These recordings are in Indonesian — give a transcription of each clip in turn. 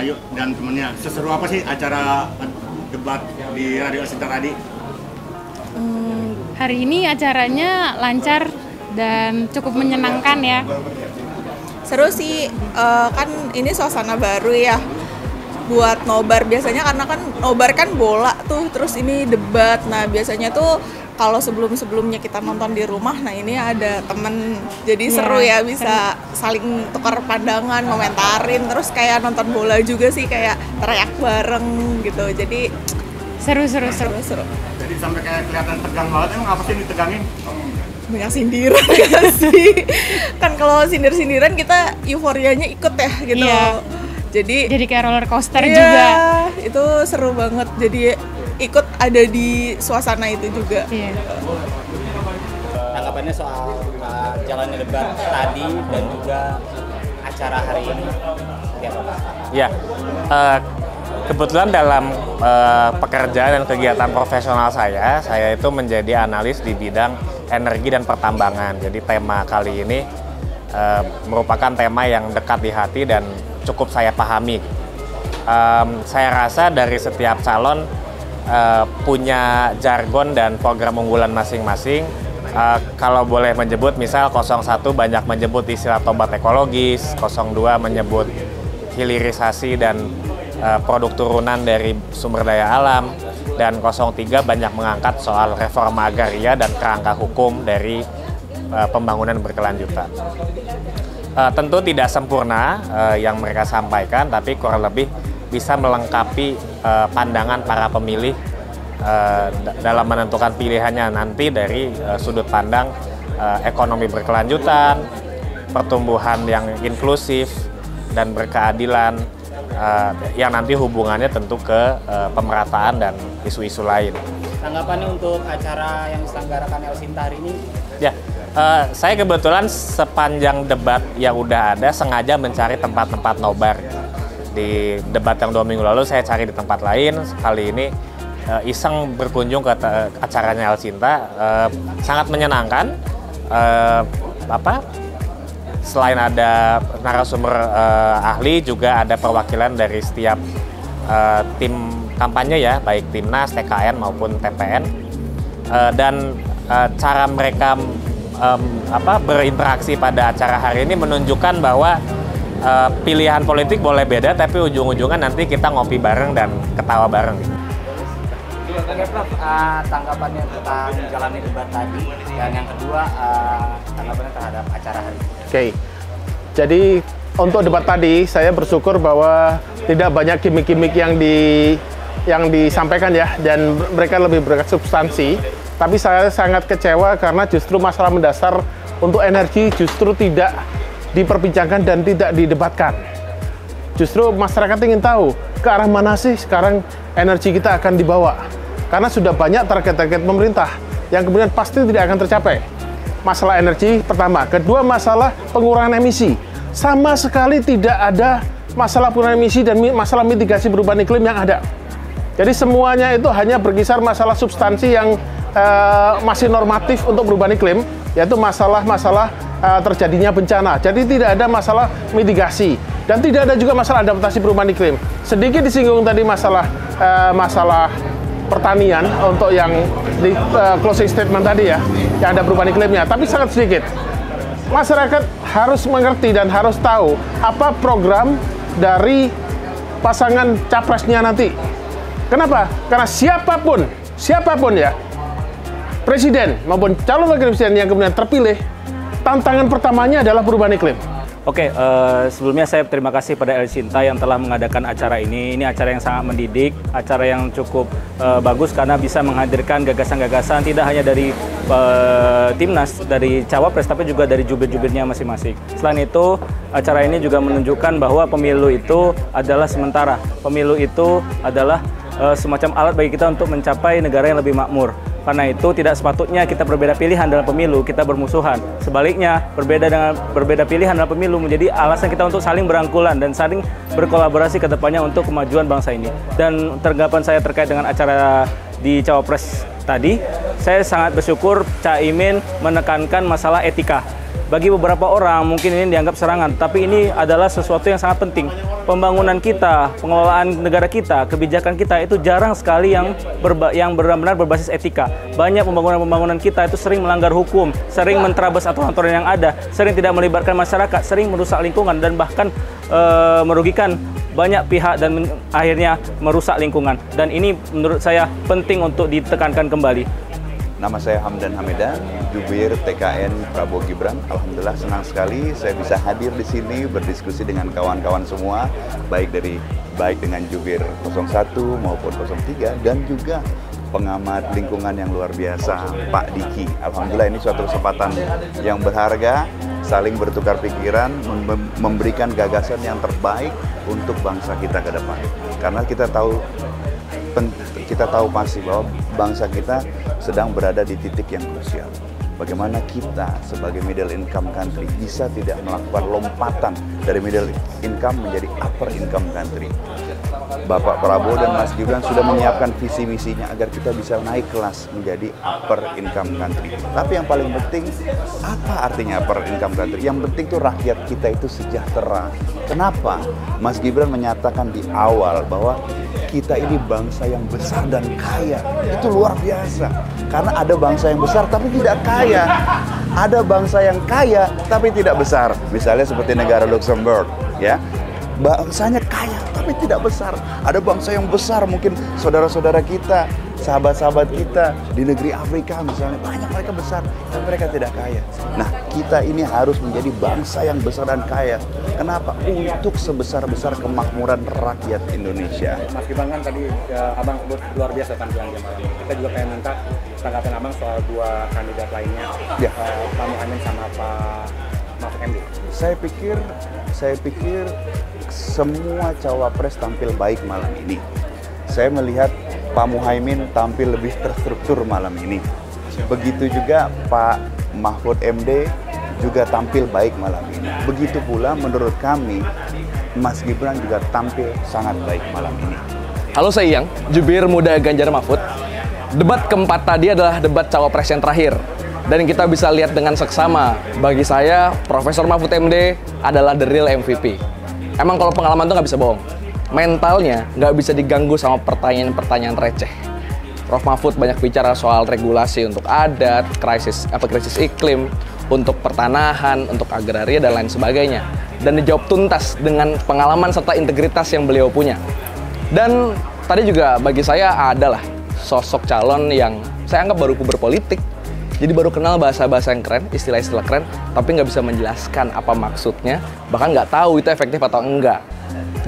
Ayu dan temennya. Seseru apa sih acara debat di Radio El Sinta tadi? Hari ini acaranya lancar dan cukup menyenangkan ya. Seru sih, kan ini suasana baru ya buat nobar. Biasanya karena kan nobar kan bola tuh, terus ini debat. Nah biasanya tuh kalau sebelum-sebelumnya kita nonton di rumah, nah ini ada temen, jadi seru ya, bisa saling tukar pandangan, komentarin, terus kayak nonton bola juga sih, kayak teriak bareng gitu, jadi Seru. Jadi sampai kayak kelihatan tegang banget, emang apa sih yang ditegangin? banyak sindiran kan sih. Kan kalau sindir-sindiran kita euforianya ikut ya gitu. Iya. Jadi kayak roller coaster iya, juga. Itu seru banget. Jadi ikut ada di suasana itu juga. Iya. Tanggapannya soal jalannya debat tadi dan juga acara hari ini seperti apa Pak? Ya, kebetulan dalam pekerjaan dan kegiatan profesional saya itu menjadi analis di bidang energi dan pertambangan. Jadi tema kali ini merupakan tema yang dekat di hati dan cukup saya pahami. Saya rasa dari setiap calon punya jargon dan program unggulan masing-masing. Kalau boleh menyebut, misal 01 banyak menyebut istilah tobat ekologis, 02 menyebut hilirisasi dan produk turunan dari sumber daya alam, dan 03 banyak mengangkat soal reforma agraria dan kerangka hukum dari pembangunan berkelanjutan. Tentu tidak sempurna yang mereka sampaikan, tapi kurang lebih bisa melengkapi pandangan para pemilih dalam menentukan pilihannya nanti dari sudut pandang ekonomi berkelanjutan, pertumbuhan yang inklusif dan berkeadilan, yang nanti hubungannya tentu ke pemerataan dan isu-isu lain. Tanggapannya untuk acara yang diselenggarakan El Sinta hari ini? Ya, saya kebetulan sepanjang debat yang udah ada sengaja mencari tempat-tempat nobar. Di debat yang 2 minggu lalu saya cari di tempat lain, kali ini iseng berkunjung ke acaranya El Sinta. Sangat menyenangkan. Selain ada narasumber ahli, juga ada perwakilan dari setiap tim kampanye ya, baik Timnas, TKN maupun TPN. Dan cara mereka berinteraksi pada acara hari ini menunjukkan bahwa pilihan politik boleh beda, tapi ujung-ujungnya nanti kita ngopi bareng dan ketawa bareng. Oke Prof, tanggapannya tentang jalannya debat tadi, dan yang kedua tanggapannya terhadap acara hari ini. Oke, jadi untuk debat tadi saya bersyukur bahwa tidak banyak gimmick-gimmick yang disampaikan ya, dan mereka lebih bersubstansi. Tapi saya sangat kecewa karena justru masalah mendasar untuk energi justru tidak diperbincangkan dan tidak didebatkan. Justru masyarakat ingin tahu ke arah mana sih sekarang energi kita akan dibawa. Karena sudah banyak target-target pemerintah yang kemudian pasti tidak akan tercapai. Masalah energi pertama. Kedua, masalah pengurangan emisi. Sama sekali tidak ada masalah pengurangan emisi dan masalah mitigasi perubahan iklim yang ada. Jadi semuanya itu hanya berkisar masalah substansi yang masih normatif untuk perubahan iklim, yaitu masalah-masalah terjadinya bencana. Jadi tidak ada masalah mitigasi dan tidak ada juga masalah adaptasi perubahan iklim. Sedikit disinggung tadi masalah pertanian untuk yang di closing statement tadi ya, yang ada perubahan iklimnya, tapi sangat sedikit. Masyarakat harus mengerti dan harus tahu apa program dari pasangan capresnya nanti. Kenapa? Karena siapapun ya, presiden maupun calon wakil presiden yang kemudian terpilih, tantangan pertamanya adalah perubahan iklim. Oke, sebelumnya saya terima kasih pada El Sinta yang telah mengadakan acara ini. Ini acara yang sangat mendidik, acara yang cukup bagus karena bisa menghadirkan gagasan-gagasan tidak hanya dari Timnas, dari Cawapres, tapi juga dari jubir-jubirnya masing-masing. Selain itu, acara ini juga menunjukkan bahwa pemilu itu adalah sementara. Pemilu itu adalah semacam alat bagi kita untuk mencapai negara yang lebih makmur. Karena itu tidak sepatutnya kita berbeda pilihan dalam pemilu, kita bermusuhan. Sebaliknya, berbeda pilihan dalam pemilu menjadi alasan kita untuk saling berangkulan dan saling berkolaborasi ke depannya untuk kemajuan bangsa ini. Dan tanggapan saya terkait dengan acara di Cawapres tadi, saya sangat bersyukur Caimin menekankan masalah etika. Bagi beberapa orang mungkin ini dianggap serangan, tapi ini adalah sesuatu yang sangat penting. Pembangunan kita, pengelolaan negara kita, kebijakan kita itu jarang sekali yang benar-benar berbasis etika. Banyak pembangunan kita itu sering melanggar hukum, sering menerabas aturan-aturan yang ada, sering tidak melibatkan masyarakat, sering merusak lingkungan dan bahkan merugikan banyak pihak dan akhirnya merusak lingkungan. Dan ini menurut saya penting untuk ditekankan kembali. Nama saya Hamdan Hamedan, Jubir TKN Prabowo Gibran. Alhamdulillah senang sekali saya bisa hadir di sini berdiskusi dengan kawan-kawan semua, baik dengan Jubir 01 maupun 03 dan juga pengamat lingkungan yang luar biasa, Pak Diki. Alhamdulillah ini suatu kesempatan yang berharga, saling bertukar pikiran, memberikan gagasan yang terbaik untuk bangsa kita ke depan. Karena kita tahu pasti bahwa bangsa kita sedang berada di titik yang krusial. Bagaimana kita sebagai middle income country bisa tidak melakukan lompatan dari middle income menjadi upper income country. Bapak Prabowo dan Mas Gibran sudah menyiapkan visi misinya agar kita bisa naik kelas menjadi upper income country. Tapi yang paling penting, apa artinya upper income country? Yang penting tuh rakyat kita itu sejahtera. Kenapa? Mas Gibran menyatakan di awal bahwa kita ini bangsa yang besar dan kaya. Itu luar biasa. Karena ada bangsa yang besar tapi tidak kaya. Ada bangsa yang kaya tapi tidak besar. Misalnya seperti negara Luxembourg, ya. Bangsanya kaya tapi tidak besar. Ada bangsa yang besar, mungkin saudara-saudara kita, sahabat-sahabat kita di negeri Afrika misalnya, banyak mereka besar tapi mereka tidak kaya. Nah, kita ini harus menjadi bangsa yang besar dan kaya. Kenapa? Untuk sebesar-besar kemakmuran rakyat Indonesia. Mas Gibran kan tadi Abang sebut luar biasa tampilannya malam. Kita juga pengen minta tanggapan Abang soal dua kandidat lainnya, ya. Pak Muhaimin sama Pak Mahfud MD. Saya pikir semua cawapres tampil baik malam ini. Saya melihat Pak Muhaimin tampil lebih terstruktur malam ini. Begitu juga Pak Mahfud MD juga tampil baik malam ini. Begitu pula menurut kami Mas Gibran juga tampil sangat baik malam ini. Halo, saya Iyang, Jubir Muda Ganjar Mahfud. Debat keempat tadi adalah debat cawapres yang terakhir. Dan kita bisa lihat dengan seksama, bagi saya Profesor Mahfud MD adalah the real MVP. Emang kalau pengalaman tuh nggak bisa bohong. Mentalnya nggak bisa diganggu sama pertanyaan-pertanyaan receh. Prof Mahfud banyak bicara soal regulasi untuk adat, krisis iklim, untuk pertanahan, untuk agraria, dan lain sebagainya. Dan dijawab tuntas dengan pengalaman serta integritas yang beliau punya. Dan tadi juga bagi saya adalah sosok calon yang saya anggap baru puber politik. Jadi baru kenal bahasa-bahasa yang keren, istilah-istilah keren, tapi nggak bisa menjelaskan apa maksudnya, bahkan nggak tahu itu efektif atau enggak.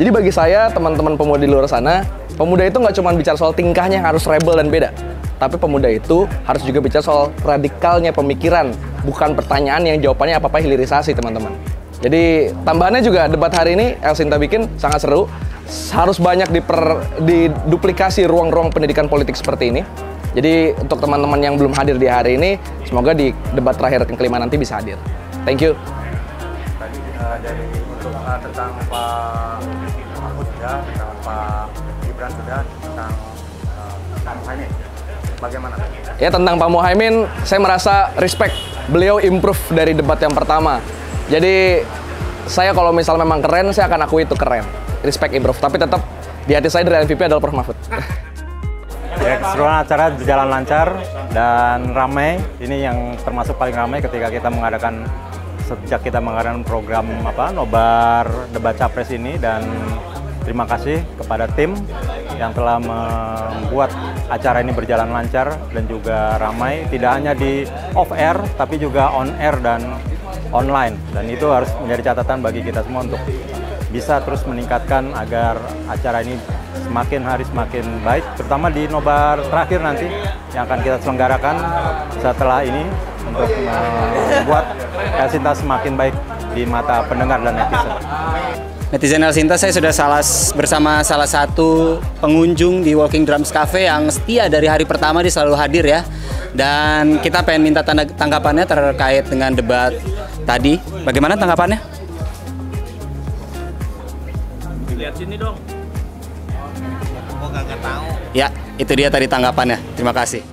Jadi bagi saya, teman-teman pemuda di luar sana, pemuda itu nggak cuma bicara soal tingkahnya yang harus rebel dan beda, tapi pemuda itu harus juga bicara soal radikalnya pemikiran, bukan pertanyaan yang jawabannya apa-apa hilirisasi, teman-teman. Jadi tambahannya juga debat hari ini El Sinta bikin sangat seru, harus banyak diduplikasi ruang-ruang pendidikan politik seperti ini. Jadi untuk teman-teman yang belum hadir di hari ini, semoga di debat terakhir yang kelima nanti bisa hadir. Thank you. Tadi untuk tentang Pak Mahfud sudah, tentang Pak Gibran sudah, tentang Pak Muhaimin. Bagaimana? Ya, tentang Pak Muhaimin, saya merasa respect. Beliau improve dari debat yang pertama. Jadi saya kalau misalnya memang keren, saya akan akui itu keren. Respect, improve. Tapi tetap di hati saya dari MVP adalah Prof Mahfud. Ya, keseruan acara berjalan lancar dan ramai. Ini yang termasuk paling ramai ketika kita mengadakan program nobar debat capres ini, dan terima kasih kepada tim yang telah membuat acara ini berjalan lancar dan juga ramai, tidak hanya di off air tapi juga on air dan online, dan itu harus menjadi catatan bagi kita semua untuk bisa terus meningkatkan agar acara ini semakin hari semakin baik, terutama di nobar terakhir nanti yang akan kita selenggarakan setelah ini untuk membuat El Sinta semakin baik di mata pendengar dan netizen. Netizen El Sinta, saya sudah bersama salah satu pengunjung di Walking Drums Cafe yang setia dari hari pertama, dia selalu hadir ya. Dan kita pengen minta tanggapannya terkait dengan debat tadi. Bagaimana tanggapannya? Lihat sini dong. Ya, itu dia tadi tanggapannya. Terima kasih.